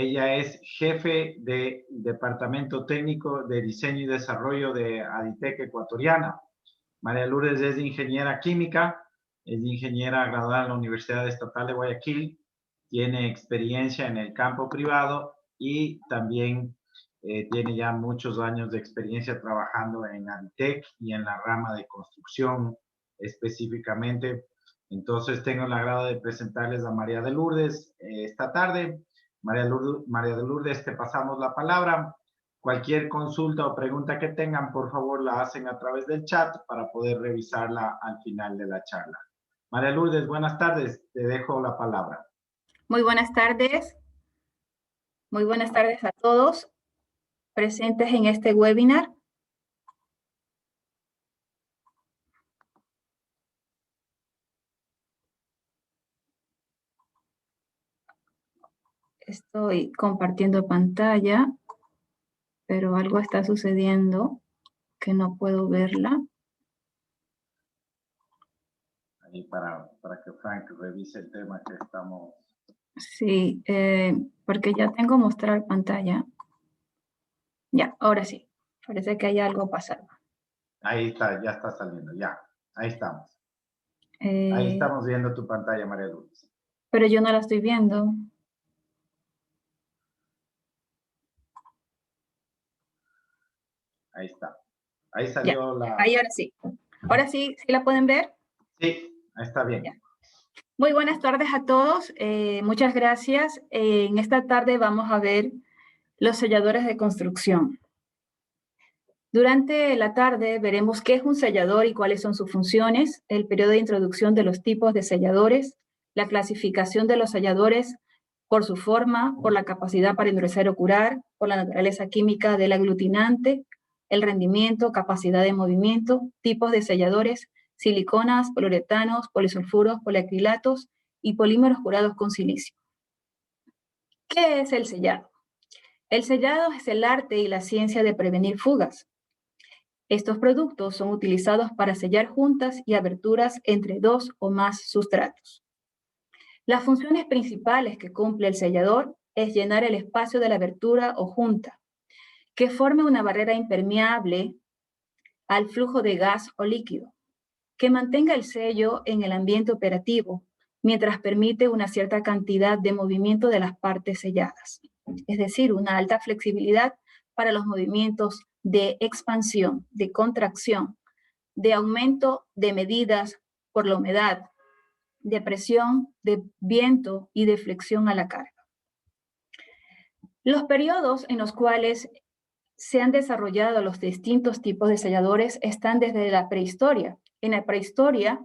Ella es jefe del Departamento Técnico de Diseño y Desarrollo de Aditec Ecuatoriana. María Lourdes es ingeniera química, es ingeniera graduada en la Universidad Estatal de Guayaquil, tiene experiencia en el campo privado y también tiene ya muchos años de experiencia trabajando en Aditec y en la rama de construcción específicamente. Entonces tengo el agrado de presentarles a María de Lourdes esta tarde. María de Lourdes, te pasamos la palabra. Cualquier consulta o pregunta que tengan, por favor, la hacen a través del chat para poder revisarla al final de la charla. María Lourdes, buenas tardes. Te dejo la palabra. Muy buenas tardes. Muy buenas tardes a todos presentes en este webinar. Estoy compartiendo pantalla, pero algo está sucediendo que no puedo verla. Ahí para que Frank revise el tema que estamos... Sí, porque ya tengo mostrar pantalla. Ya, ahora sí. Parece que hay algo pasando. Ahí está, ya está saliendo, ya. Ahí estamos. Ahí estamos viendo tu pantalla, María Lourdes. Pero yo no la estoy viendo. Ahí está. Ahí salió ya, ahí ahora sí. Ahora sí, ¿sí la pueden ver? Sí, está bien. Ya. Muy buenas tardes a todos. Muchas gracias. En esta tarde vamos a ver los selladores de construcción. Durante la tarde veremos qué es un sellador y cuáles son sus funciones, el periodo de introducción de los tipos de selladores, la clasificación de los selladores por su forma, por la capacidad para endurecer o curar, por la naturaleza química del aglutinante, el rendimiento, capacidad de movimiento, tipos de selladores, siliconas, poliuretanos, polisulfuros, poliacrilatos y polímeros curados con silicio. ¿Qué es el sellado? El sellado es el arte y la ciencia de prevenir fugas. Estos productos son utilizados para sellar juntas y aberturas entre dos o más sustratos. Las funciones principales que cumple el sellador es llenar el espacio de la abertura o junta, que forme una barrera impermeable al flujo de gas o líquido, que mantenga el sello en el ambiente operativo, mientras permite una cierta cantidad de movimiento de las partes selladas, es decir, una alta flexibilidad para los movimientos de expansión, de contracción, de aumento de medidas por la humedad, de presión, de viento y de flexión a la carga. Los periodos en los cuales se han desarrollado los distintos tipos de selladores están desde la prehistoria. En la prehistoria,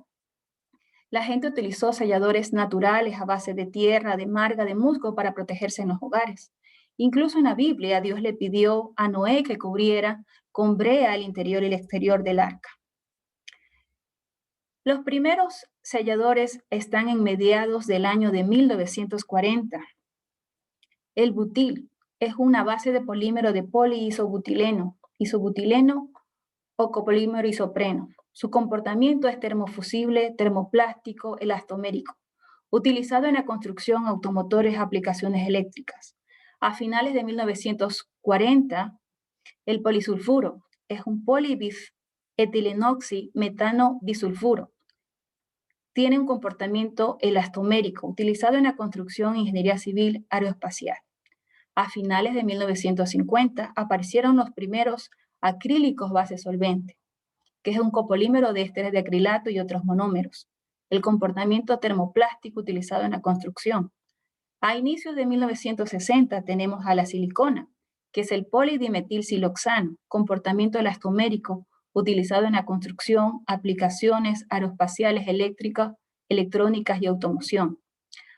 la gente utilizó selladores naturales a base de tierra, de marga, de musgo para protegerse en los hogares. Incluso en la Biblia, Dios le pidió a Noé que cubriera con brea el interior y el exterior del arca. Los primeros selladores están en mediados del año de 1940. El butil es una base de polímero de poliisobutileno, isobutileno o copolímero isopreno. Su comportamiento es termofusible, termoplástico, elastomérico, utilizado en la construcción, automotores, aplicaciones eléctricas. A finales de 1940, el polisulfuro es un polietilenoxi-metano disulfuro. Tiene un comportamiento elastomérico, utilizado en la construcción e ingeniería civil aeroespacial. A finales de 1950 aparecieron los primeros acrílicos base solvente, que es un copolímero de ésteres de acrilato y otros monómeros. El comportamiento termoplástico utilizado en la construcción. A inicios de 1960 tenemos a la silicona, que es el polidimetilsiloxano, comportamiento elastomérico utilizado en la construcción, aplicaciones aeroespaciales eléctricas, electrónicas y automoción.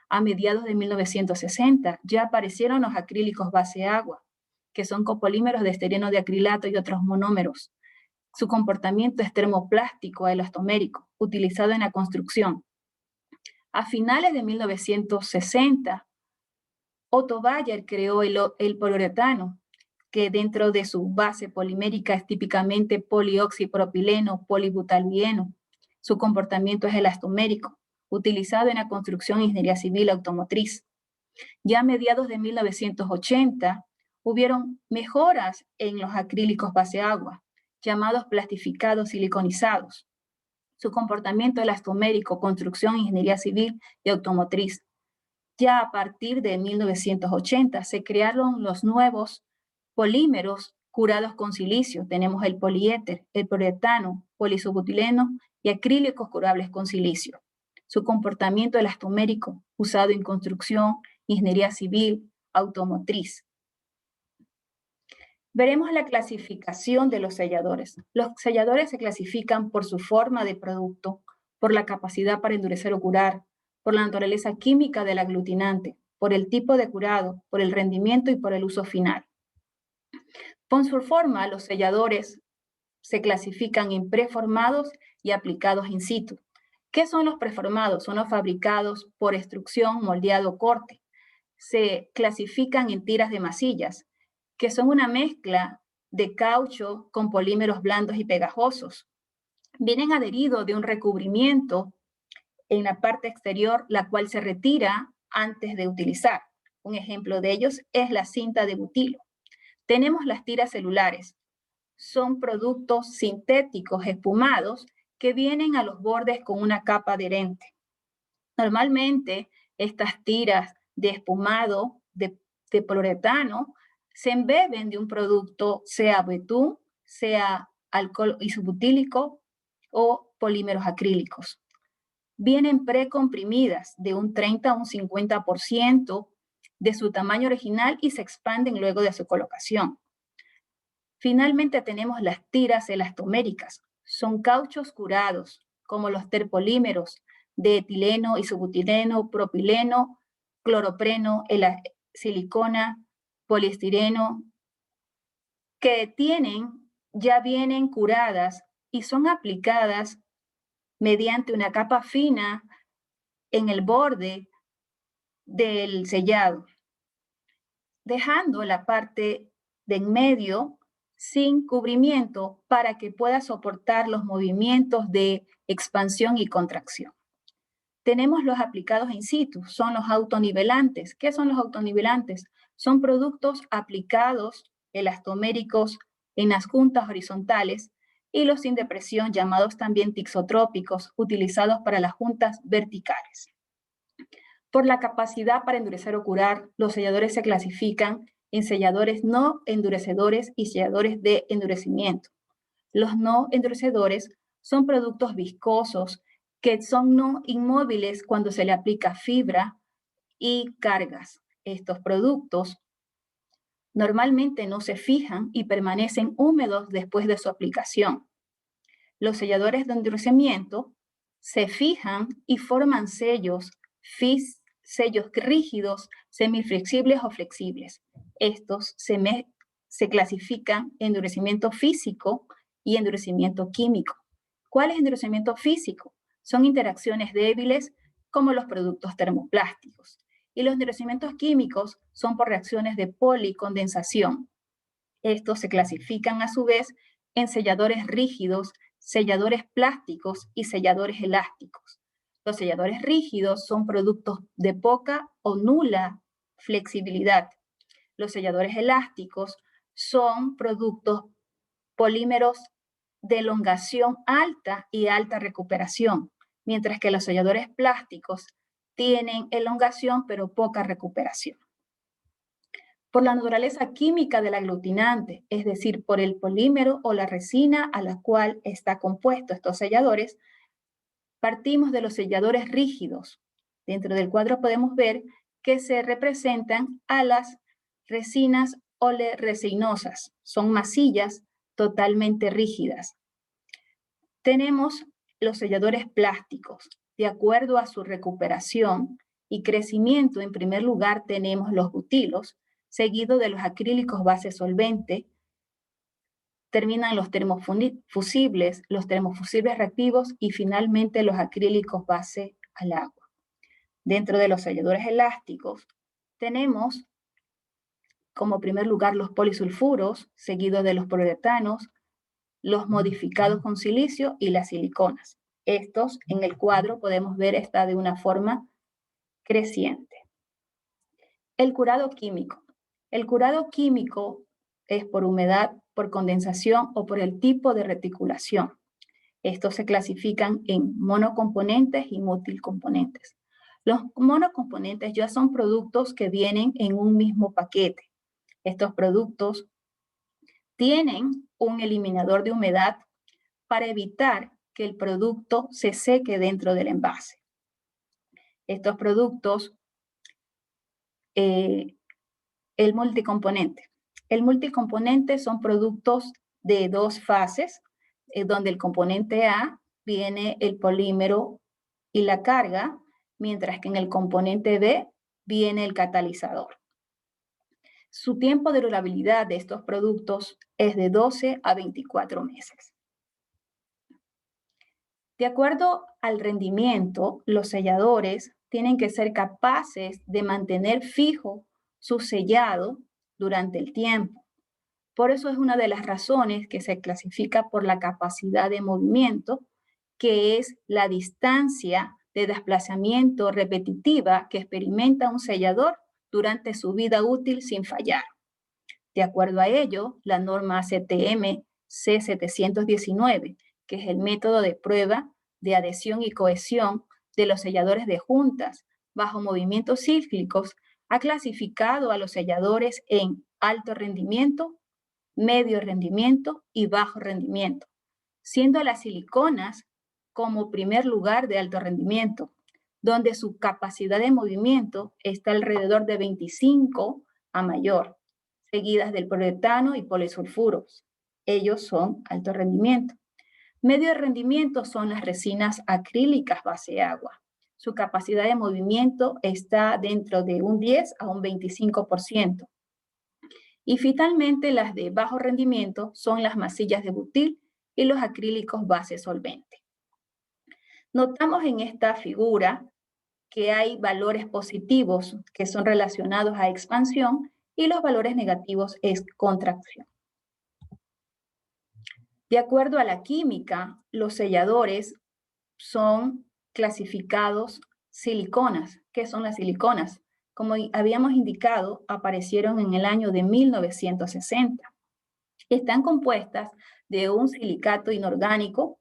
A mediados de 1960 ya aparecieron los acrílicos base agua, que son copolímeros de estireno de acrilato y otros monómeros. Su comportamiento es termoplástico elastomérico, utilizado en la construcción. A finales de 1960, Otto Bayer creó el poliuretano, que dentro de su base polimérica es típicamente polioxipropileno, polibutadieno. Su comportamiento es elastomérico, utilizado en la construcción e ingeniería civil automotriz. Ya a mediados de 1980 hubieron mejoras en los acrílicos base agua, llamados plastificados siliconizados. Su comportamiento elastomérico, construcción, ingeniería civil y automotriz. Ya a partir de 1980 se crearon los nuevos polímeros curados con silicio. Tenemos el poliéter, el poliuretano, poliisobutileno y acrílicos curables con silicio. Su comportamiento elastomérico usado en construcción, ingeniería civil, automotriz. Veremos la clasificación de los selladores. Los selladores se clasifican por su forma de producto, por la capacidad para endurecer o curar, por la naturaleza química del aglutinante, por el tipo de curado, por el rendimiento y por el uso final. Por su forma, los selladores se clasifican en preformados y aplicados in situ. ¿Qué son los preformados? Son los fabricados por extrusión, moldeado o corte. Se clasifican en tiras de masillas, que son una mezcla de caucho con polímeros blandos y pegajosos. Vienen adheridos de un recubrimiento en la parte exterior, la cual se retira antes de utilizar. Un ejemplo de ellos es la cinta de butilo. Tenemos las tiras celulares. Son productos sintéticos espumados que vienen a los bordes con una capa adherente. Normalmente, estas tiras de espumado de poliuretano se embeben de un producto, sea betún, sea alcohol isobutílico o polímeros acrílicos. Vienen precomprimidas de un 30 a un 50% de su tamaño original y se expanden luego de su colocación. Finalmente tenemos las tiras elastoméricas. Son cauchos curados, como los terpolímeros de etileno, isobutileno, propileno, cloropreno, silicona, poliestireno, que ya vienen curadas y son aplicadas mediante una capa fina en el borde del sellado, dejando la parte de en medio sin cubrimiento para que pueda soportar los movimientos de expansión y contracción. Tenemos los aplicados in situ, son los autonivelantes. ¿Qué son los autonivelantes? Son productos aplicados elastoméricos en las juntas horizontales y los sin depresión, llamados también tixotrópicos, utilizados para las juntas verticales. Por la capacidad para endurecer o curar, los selladores se clasifican en selladores no endurecedores y selladores de endurecimiento. Los no endurecedores son productos viscosos que son no inmóviles cuando se le aplica fibra y cargas. Estos productos normalmente no se fijan y permanecen húmedos después de su aplicación. Los selladores de endurecimiento se fijan y forman sellos rígidos, semiflexibles o flexibles. Estos se clasifican en endurecimiento físico y endurecimiento químico. ¿Cuál es endurecimiento físico? Son interacciones débiles como los productos termoplásticos. Y los endurecimientos químicos son por reacciones de policondensación. Estos se clasifican a su vez en selladores rígidos, selladores plásticos y selladores elásticos. Los selladores rígidos son productos de poca o nula flexibilidad. Los selladores elásticos son productos polímeros de elongación alta y alta recuperación, mientras que los selladores plásticos tienen elongación pero poca recuperación. Por la naturaleza química del aglutinante, es decir, por el polímero o la resina a la cual está compuesto estos selladores, partimos de los selladores rígidos. Dentro del cuadro podemos ver que se representan a las resinas oleoresinosas. Son masillas totalmente rígidas. Tenemos los selladores plásticos. De acuerdo a su recuperación y crecimiento, en primer lugar tenemos los butilos, seguido de los acrílicos base solvente. Terminan los termofusibles reactivos y finalmente los acrílicos base al agua. Dentro de los selladores elásticos tenemos como primer lugar los polisulfuros, seguidos de los poliuretanos, los modificados con silicio y las siliconas. Estos en el cuadro podemos ver está de una forma creciente. El curado químico. El curado químico es por humedad, por condensación o por el tipo de reticulación. Estos se clasifican en monocomponentes y multicomponentes. Los monocomponentes ya son productos que vienen en un mismo paquete. Estos productos tienen un eliminador de humedad para evitar que el producto se seque dentro del envase. Estos productos, el multicomponente. El multicomponente son productos de dos fases, donde el componente A viene el polímero y la carga, mientras que en el componente B viene el catalizador. Su tiempo de durabilidad de estos productos es de 12 a 24 meses. De acuerdo al rendimiento, los selladores tienen que ser capaces de mantener fijo su sellado durante el tiempo. Por eso es una de las razones que se clasifica por la capacidad de movimiento, que es la distancia de desplazamiento repetitiva que experimenta un sellador durante su vida útil sin fallar. De acuerdo a ello, la norma CTM C719, que es el método de prueba de adhesión y cohesión de los selladores de juntas bajo movimientos cíclicos, ha clasificado a los selladores en alto rendimiento, medio rendimiento y bajo rendimiento, siendo las siliconas como primer lugar de alto rendimiento, donde su capacidad de movimiento está alrededor de 25 a mayor, seguidas del poliuretano y polisulfuros. Ellos son alto rendimiento. Medio rendimiento son las resinas acrílicas base agua. Su capacidad de movimiento está dentro de un 10 a un 25%. Y finalmente las de bajo rendimiento son las masillas de butil y los acrílicos base solvente. Notamos en esta figura que hay valores positivos que son relacionados a expansión y los valores negativos es contracción. De acuerdo a la química, los selladores son clasificados siliconas. ¿Qué son las siliconas? Como habíamos indicado, aparecieron en el año de 1960. Están compuestas de un silicato inorgánico,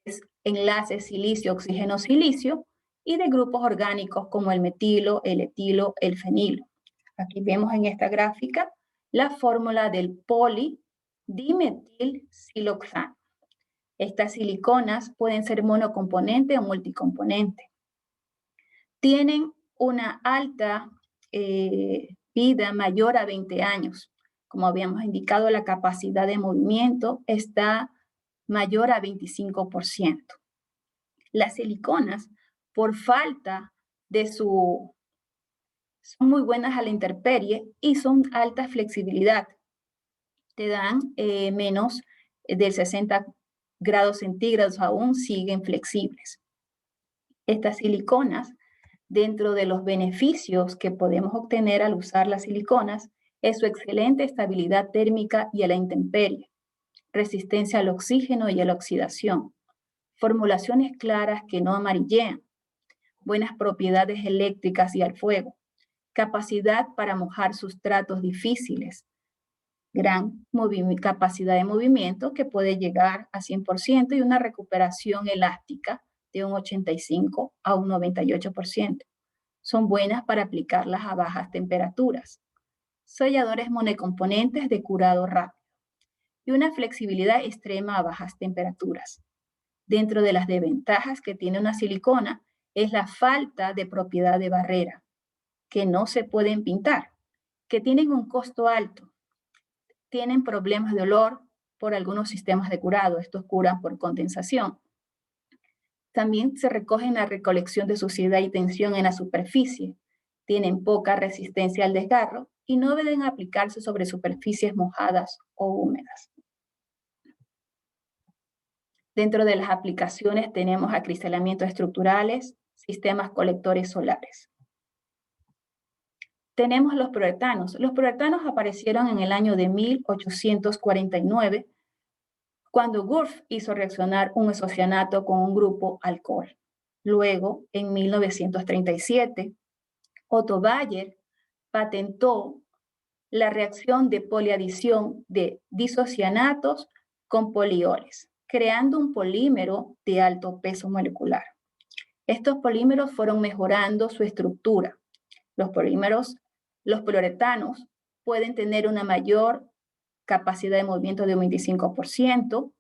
que es enlace silicio-oxígeno-silicio, y de grupos orgánicos como el metilo, el etilo, el fenilo. Aquí vemos en esta gráfica la fórmula del polidimetilsiloxano. Estas siliconas pueden ser monocomponente o multicomponente. Tienen una alta vida mayor a 20 años. Como habíamos indicado, la capacidad de movimiento está mayor a 25%. Las siliconas, por falta de son muy buenas a la intemperie y son alta flexibilidad. Te dan menos del 60 grados centígrados, aún siguen flexibles. Estas siliconas, dentro de los beneficios que podemos obtener al usar las siliconas, es su excelente estabilidad térmica y a la intemperie, resistencia al oxígeno y a la oxidación, formulaciones claras que no amarillean, buenas propiedades eléctricas y al fuego, capacidad para mojar sustratos difíciles, gran capacidad de movimiento que puede llegar a 100% y una recuperación elástica de un 85 a un 98%. Son buenas para aplicarlas a bajas temperaturas. Selladores monocomponentes de curado rápido y una flexibilidad extrema a bajas temperaturas. Dentro de las desventajas que tiene una silicona es la falta de propiedad de barrera, que no se pueden pintar, que tienen un costo alto, tienen problemas de olor por algunos sistemas de curado, estos curan por condensación. También se recogen la recolección de suciedad y tensión en la superficie, tienen poca resistencia al desgarro y no deben aplicarse sobre superficies mojadas o húmedas. Dentro de las aplicaciones tenemos acristalamientos estructurales, sistemas colectores solares. Tenemos los poliuretanos. Los poliuretanos aparecieron en el año de 1849, cuando Wurth hizo reaccionar un isocianato con un grupo alcohol. Luego, en 1937, Otto Bayer patentó la reacción de poliadición de disocianatos con polioles, creando un polímero de alto peso molecular. Estos polímeros fueron mejorando su estructura. Los poliuretanos pueden tener una mayor capacidad de movimiento de un 25%.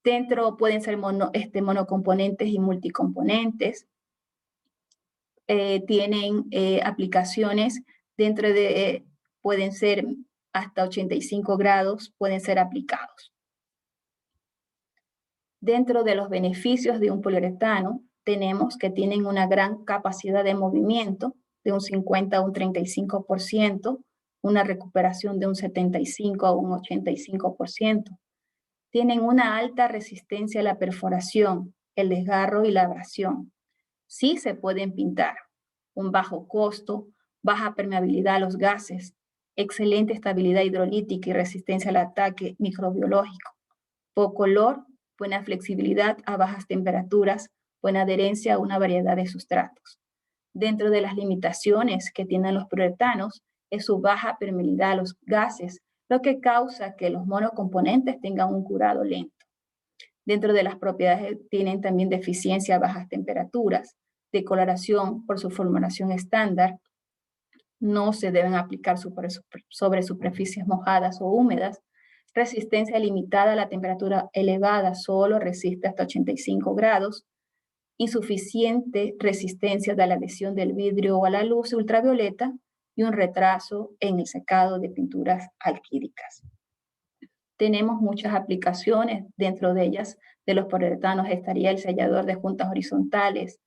Dentro pueden ser monocomponentes y multicomponentes. Tienen aplicaciones dentro de, pueden ser hasta 85 grados, pueden ser aplicados. Dentro de los beneficios de un poliuretano, tenemos que tienen una gran capacidad de movimiento, de un 50 a un 35%, una recuperación de un 75 a un 85%. Tienen una alta resistencia a la perforación, el desgarro y la abrasión. Sí se pueden pintar. Un bajo costo, baja permeabilidad a los gases, excelente estabilidad hidrolítica y resistencia al ataque microbiológico, poco olor, buena flexibilidad a bajas temperaturas, buena adherencia a una variedad de sustratos. Dentro de las limitaciones que tienen los poliuretanos es su baja permeabilidad a los gases, lo que causa que los monocomponentes tengan un curado lento. Dentro de las propiedades tienen también deficiencia a bajas temperaturas, decoloración por su formulación estándar, no se deben aplicar sobre superficies mojadas o húmedas, resistencia limitada a la temperatura elevada, solo resiste hasta 85 grados, insuficiente resistencia de la adhesión del vidrio o a la luz ultravioleta y un retraso en el secado de pinturas alquílicas. Tenemos muchas aplicaciones, dentro de ellas de los poliuretanos estaría el sellador de juntas horizontales,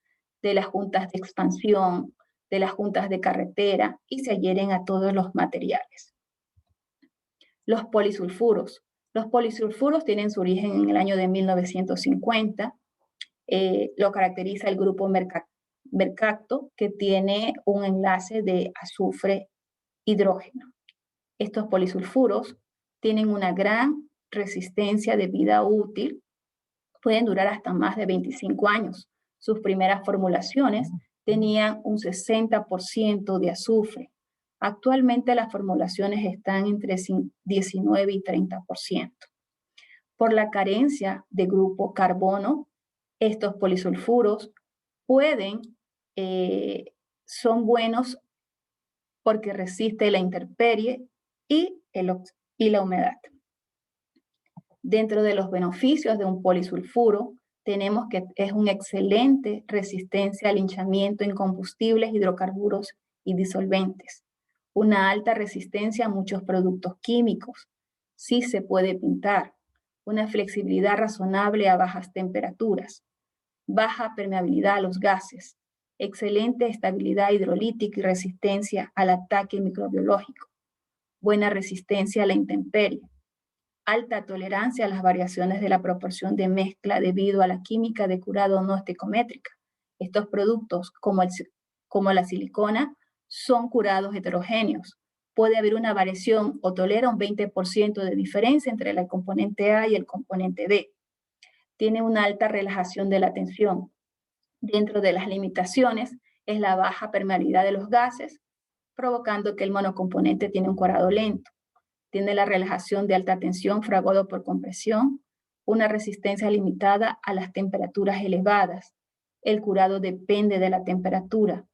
de las juntas de expansión, de las juntas de carretera y se adhieren a todos los materiales. Los polisulfuros. Los polisulfuros tienen su origen en el año de 1950. Lo caracteriza el grupo mercapto, que tiene un enlace de azufre-hidrógeno. Estos polisulfuros tienen una gran resistencia de vida útil, pueden durar hasta más de 25 años. Sus primeras formulaciones tenían un 60% de azufre. Actualmente las formulaciones están entre 19 y 30%. Por la carencia de grupo carbono, estos polisulfuros son buenos porque resiste la intemperie y la humedad. Dentro de los beneficios de un polisulfuro, tenemos que es una excelente resistencia al hinchamiento en combustibles, hidrocarburos y disolventes. Una alta resistencia a muchos productos químicos. Sí se puede pintar. Una flexibilidad razonable a bajas temperaturas. Baja permeabilidad a los gases. Excelente estabilidad hidrolítica y resistencia al ataque microbiológico. Buena resistencia a la intemperie. Alta tolerancia a las variaciones de la proporción de mezcla debido a la química de curado no estequiométrica. Estos productos, como la silicona, son curados heterogéneos. Puede haber una variación o tolera un 20% de diferencia entre el componente A y el componente B. Tiene una alta relajación de la tensión. Dentro de las limitaciones es la baja permeabilidad de los gases, provocando que el monocomponente tiene un curado lento. Tiene la relajación de alta tensión fraguado por compresión, una resistencia limitada a las temperaturas elevadas. El curado depende de la temperatura.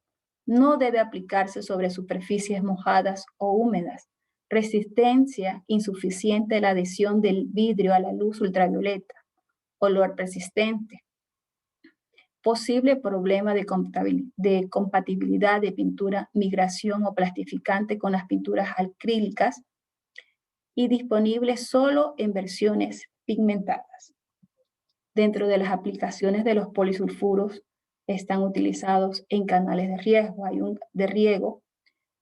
No debe aplicarse sobre superficies mojadas o húmedas. Resistencia insuficiente a la adhesión del vidrio a la luz ultravioleta. Olor persistente. Posible problema de compatibilidad de pintura, migración o plastificante con las pinturas acrílicas, y disponible solo en versiones pigmentadas. Dentro de las aplicaciones de los polisulfuros están utilizados en canales de riego,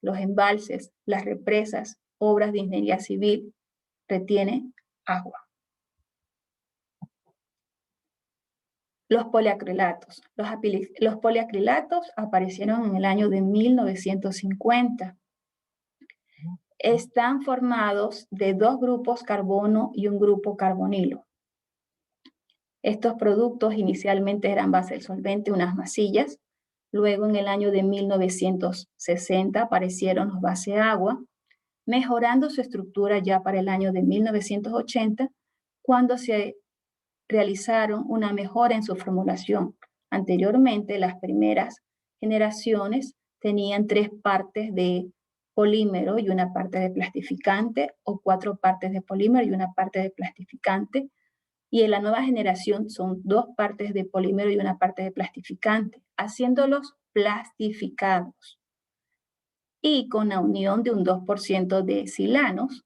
los embalses, las represas, obras de ingeniería civil, retienen agua. Los poliacrilatos. Los poliacrilatos aparecieron en el año de 1950. Están formados de dos grupos carbono y un grupo carbonilo. Estos productos inicialmente eran base del solvente, unas masillas, Luego, en el año de 1960, aparecieron los base agua, mejorando su estructura ya para el año de 1980, cuando se realizaron una mejora en su formulación. Anteriormente, las primeras generaciones tenían 3 partes de polímero y una parte de plastificante, o 4 partes de polímero y una parte de plastificante, y en la nueva generación son 2 partes de polímero y una parte de plastificante, haciéndolos plastificados. Y con la unión de un 2% de silanos,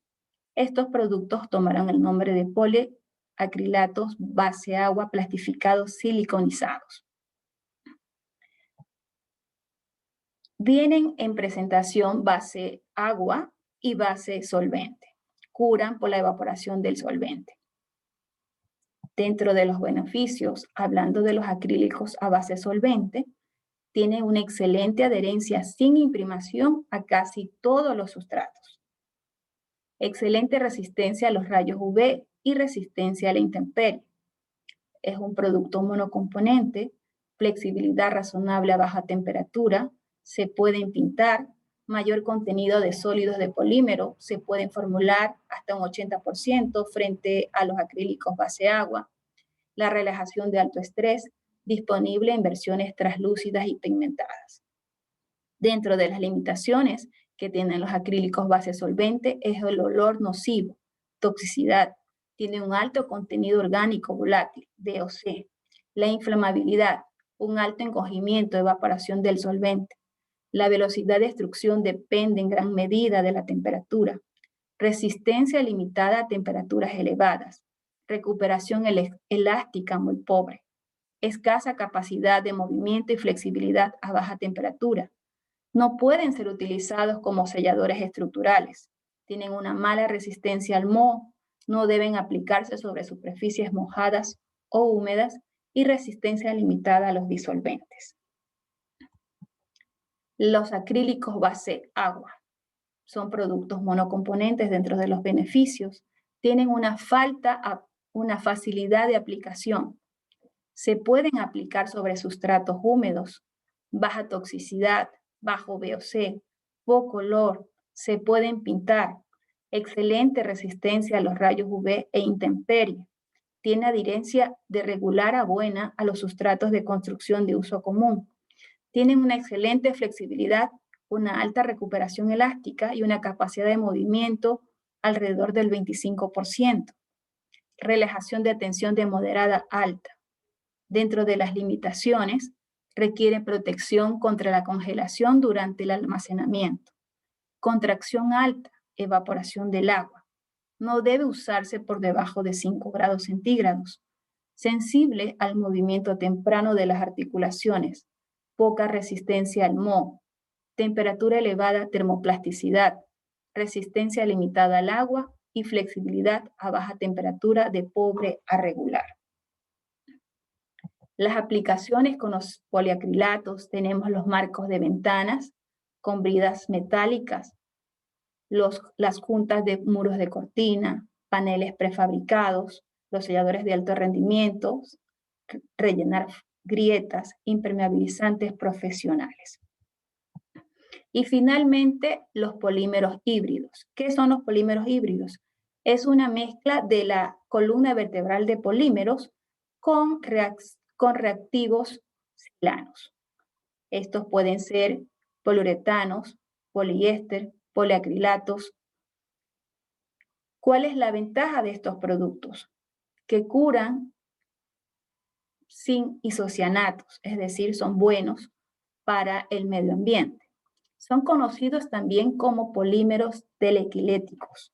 estos productos tomarán el nombre de poliacrilatos base agua plastificados siliconizados. Vienen en presentación base agua y base solvente. Curan por la evaporación del solvente. Dentro de los beneficios, hablando de los acrílicos a base solvente, tienen una excelente adherencia sin imprimación a casi todos los sustratos. Excelente resistencia a los rayos UV y resistencia a la intemperie. Es un producto monocomponente, flexibilidad razonable a baja temperatura, se pueden pintar, mayor contenido de sólidos de polímero, se pueden formular hasta un 80% frente a los acrílicos base agua, la relajación de alto estrés, disponible en versiones translúcidas y pigmentadas. Dentro de las limitaciones que tienen los acrílicos base solvente es el olor nocivo, toxicidad, tiene un alto contenido orgánico volátil, VOC, la inflamabilidad, un alto encogimiento, evaporación del solvente. La velocidad de destrucción depende en gran medida de la temperatura. Resistencia limitada a temperaturas elevadas. Recuperación elástica muy pobre. Escasa capacidad de movimiento y flexibilidad a baja temperatura. No pueden ser utilizados como selladores estructurales. Tienen una mala resistencia al moho. No deben aplicarse sobre superficies mojadas o húmedas y resistencia limitada a los disolventes. Los acrílicos base agua son productos monocomponentes dentro de los beneficios. Tienen una facilidad de aplicación. Se pueden aplicar sobre sustratos húmedos, baja toxicidad, bajo VOC, poco olor, se pueden pintar, excelente resistencia a los rayos UV e intemperie. Tiene adherencia de regular a buena a los sustratos de construcción de uso común. Tienen una excelente flexibilidad, una alta recuperación elástica y una capacidad de movimiento alrededor del 25%. Relajación de tensión de moderada a alta. Dentro de las limitaciones, requiere protección contra la congelación durante el almacenamiento. Contracción alta, evaporación del agua. No debe usarse por debajo de 5 grados centígrados. Sensible al movimiento temprano de las articulaciones. Poca resistencia al moho. Temperatura elevada, termoplasticidad. Resistencia limitada al agua y flexibilidad a baja temperatura de pobre a regular. Las aplicaciones con los poliacrilatos, tenemos los marcos de ventanas con bridas metálicas, las juntas de muros de cortina, paneles prefabricados, los selladores de alto rendimiento, rellenar grietas, impermeabilizantes profesionales. Y finalmente, los polímeros híbridos. ¿Qué son los polímeros híbridos? Es una mezcla de la columna vertebral de polímeros con reactivos silanos. Estos pueden ser poliuretanos, poliéster, poliacrilatos. ¿Cuál es la ventaja de estos productos? Que curan sin isocianatos, es decir, son buenos para el medio ambiente. Son conocidos también como polímeros telequinéticos.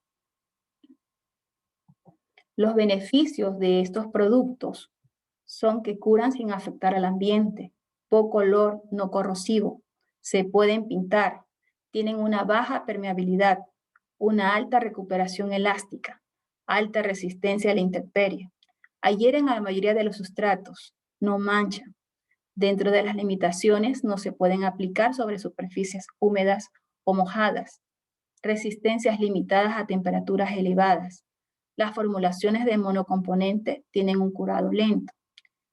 Los beneficios de estos productos son que curan sin afectar al ambiente, poco olor, no corrosivo, se pueden pintar, tienen una baja permeabilidad, una alta recuperación elástica, alta resistencia a la intemperie, adhieren a la mayoría de los sustratos, no manchan. Dentro de las limitaciones, no se pueden aplicar sobre superficies húmedas o mojadas. Resistencias limitadas a temperaturas elevadas. Las formulaciones de monocomponente tienen un curado lento.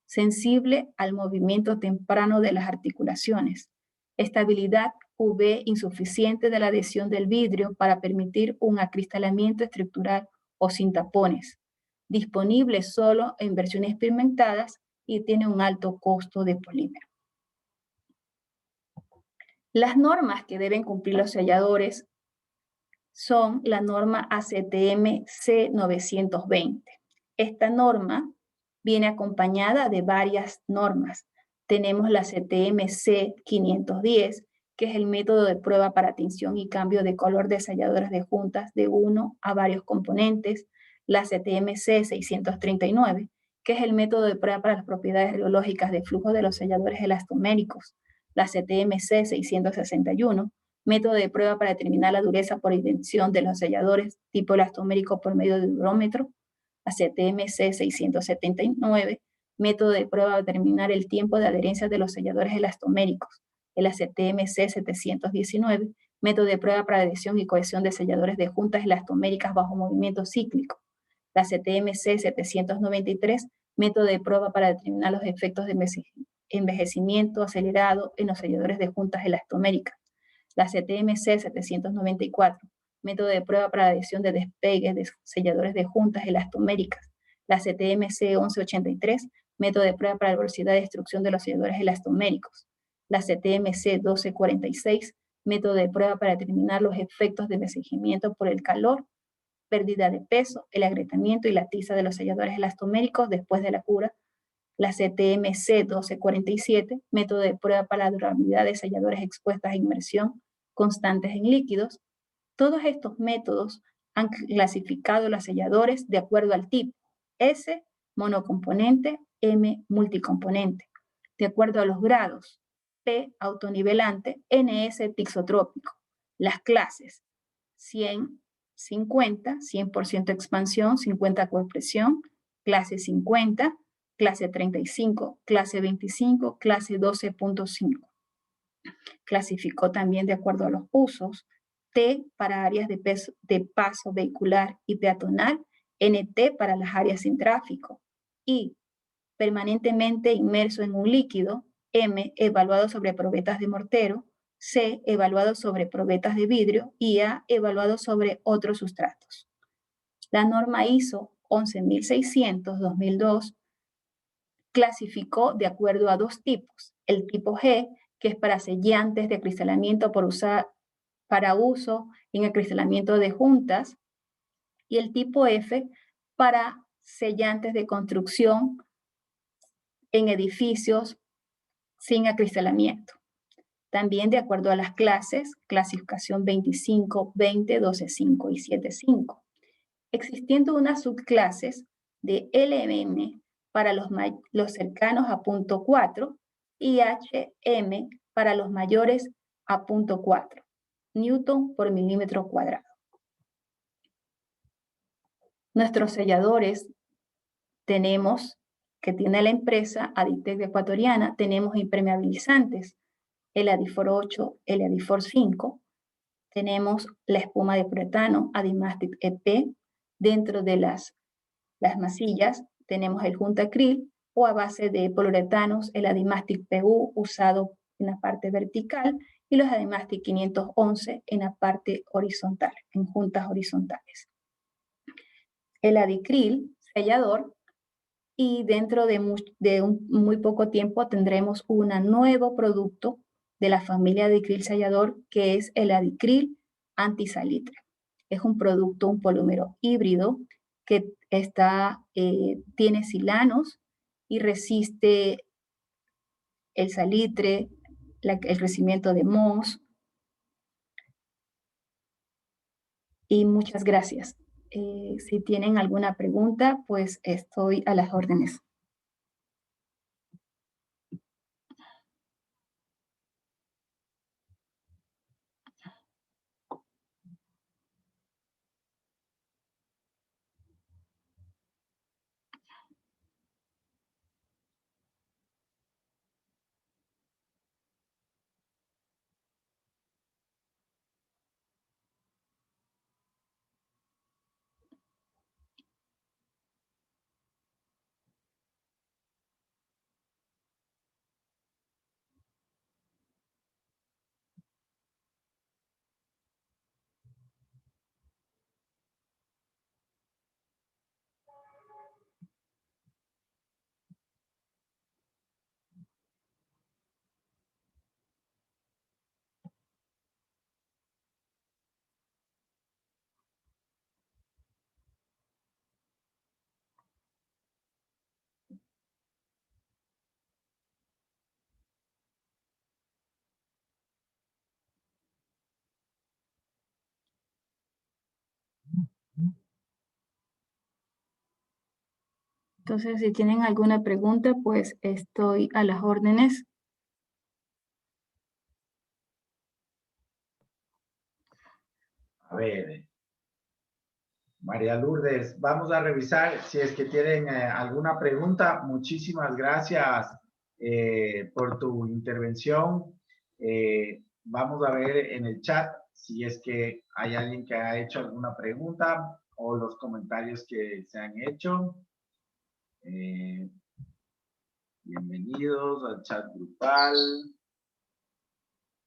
sensible al movimiento temprano de las articulaciones, estabilidad UV insuficiente de la adhesión del vidrio para permitir un acristalamiento estructural o sin tapones, disponible solo en versiones experimentadas y tiene un alto costo de polímero. Las normas que deben cumplir los selladores son la norma ACTM C920. Esta norma viene acompañada de varias normas. Tenemos la CTM C510, que es el método de prueba para tinción y cambio de color de selladores de juntas de uno a varios componentes. La CTM C639, que es el método de prueba para las propiedades biológicas de flujo de los selladores elastoméricos. La CTM C661, método de prueba para determinar la dureza por intención de los selladores tipo elastomérico por medio de durómetro. La CTM-C 679, método de prueba para determinar el tiempo de adherencia de los selladores elastoméricos. El ACTM-C 719, método de prueba para adhesión y cohesión de selladores de juntas elastoméricas bajo movimiento cíclico. La CTM-C 793, método de prueba para determinar los efectos de envejecimiento acelerado en los selladores de juntas elastoméricas. La CTM-C 794, método de prueba para adhesión de despegue de selladores de juntas elastoméricas. La CTM-C 1183, método de prueba para la velocidad de destrucción de los selladores elastoméricos. La CTM-C 1246, método de prueba para determinar los efectos de envejecimiento por el calor, pérdida de peso, el agrietamiento y la tiza de los selladores elastoméricos después de la cura. La CTM-C 1247, método de prueba para la durabilidad de selladores expuestas a inmersión constantes en líquidos. Todos estos métodos han clasificado los selladores de acuerdo al tipo: S, monocomponente; M, multicomponente. De acuerdo a los grados: P, autonivelante; NS, tixotrópico. Las clases: 100, 50, 100% expansión, 50 compresión; clase 50, clase 35, clase 25, clase 12.5. Clasificó también de acuerdo a los usos: T para áreas de paso vehicular y peatonal; NT para las áreas sin tráfico; I, permanentemente inmerso en un líquido; M, evaluado sobre probetas de mortero; C, evaluado sobre probetas de vidrio; y A, evaluado sobre otros sustratos. La norma ISO 11600-2002 clasificó de acuerdo a dos tipos: el tipo G, que es para sellantes de acristalamiento para uso en acristalamiento de juntas, y el tipo F para sellantes de construcción en edificios sin acristalamiento. También de acuerdo a las clases, clasificación 25, 20, 12.5 y 7.5. Existiendo unas subclases de LM para los cercanos a punto 4 y HM para los mayores a punto 4 Newton por milímetro cuadrado. Nuestros selladores que tiene la empresa Aditec Ecuatoriana, tenemos impermeabilizantes, el Adifor 8, el Adifor 5, tenemos la espuma de poliuretano Adimastic EP. Dentro de las masillas tenemos el Juntacril, o a base de poliuretanos, el Adimastic PU usado en la parte vertical y los Adimastic 511 en la parte horizontal, en juntas horizontales. El Adicril sellador, y dentro de muy poco tiempo tendremos un nuevo producto de la familia Adicril sellador, que es el Adicril antisalitre. Es un producto, un polímero híbrido que tiene silanos y resiste el salitre, el crecimiento de mohos. Y muchas gracias. Si tienen alguna pregunta, pues estoy a las órdenes. Entonces, si tienen alguna pregunta, pues estoy a las órdenes. A ver, María Lourdes, vamos a revisar si es que tienen alguna pregunta. Muchísimas gracias por tu intervención. Vamos a ver en el chat si es que hay alguien que ha hecho alguna pregunta o los comentarios que se han hecho. Bienvenidos al chat grupal.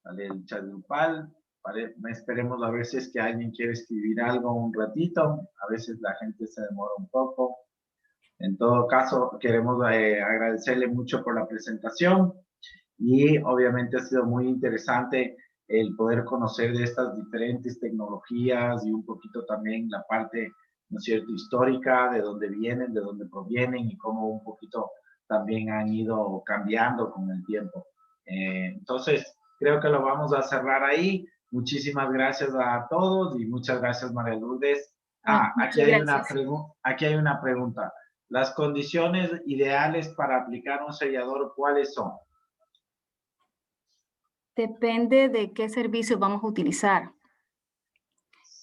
Vale, el chat grupal. Vale, esperemos a ver si es que alguien quiere escribir algo un ratito. A veces la gente se demora un poco. En todo caso, queremos agradecerle mucho por la presentación y obviamente ha sido muy interesante el poder conocer de estas diferentes tecnologías y un poquito también la parte, ¿no es cierto?, histórica, de dónde vienen, de dónde provienen y cómo un poquito también han ido cambiando con el tiempo. Entonces, creo que lo vamos a cerrar ahí. Muchísimas gracias a todos y muchas gracias, María Lourdes. Muchas gracias. Aquí hay una pregunta. Las condiciones ideales para aplicar un sellador, ¿cuáles son? Depende de qué servicio vamos a utilizar.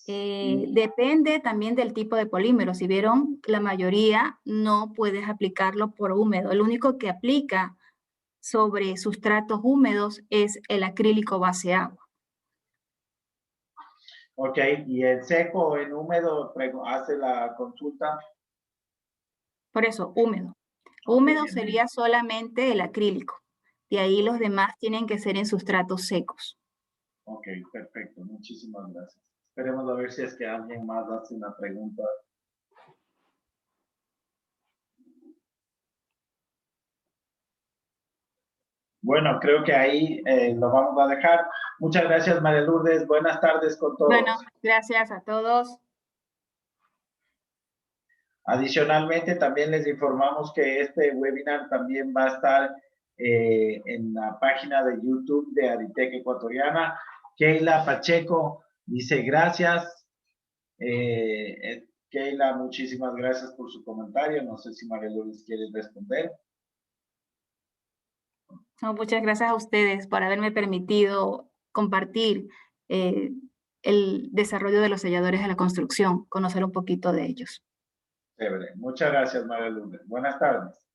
Depende también del tipo de polímero. Si vieron, la mayoría no puedes aplicarlo por húmedo. El único que aplica sobre sustratos húmedos es el acrílico base agua. Ok, y en seco o en húmedo hace la consulta. Por eso, húmedo. Húmedo sería solamente el acrílico. Y ahí los demás tienen que ser en sustratos secos. Ok, perfecto. Muchísimas gracias. Esperemos a ver si es que alguien más hace una pregunta. Bueno, creo que ahí lo vamos a dejar. Muchas gracias, María Lourdes. Buenas tardes con todos. Bueno, gracias a todos. Adicionalmente, también les informamos que este webinar también va a estar en la página de YouTube de Aditec Ecuatoriana. Keila Pacheco dice gracias. Keila, muchísimas gracias por su comentario. No sé si María Lourdes quiere responder. No, muchas gracias a ustedes por haberme permitido compartir el desarrollo de los selladores de la construcción, conocer un poquito de ellos. Chévere. Muchas gracias, María Lourdes. Buenas tardes.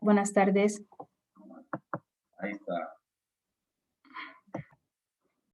Buenas tardes. Ahí está.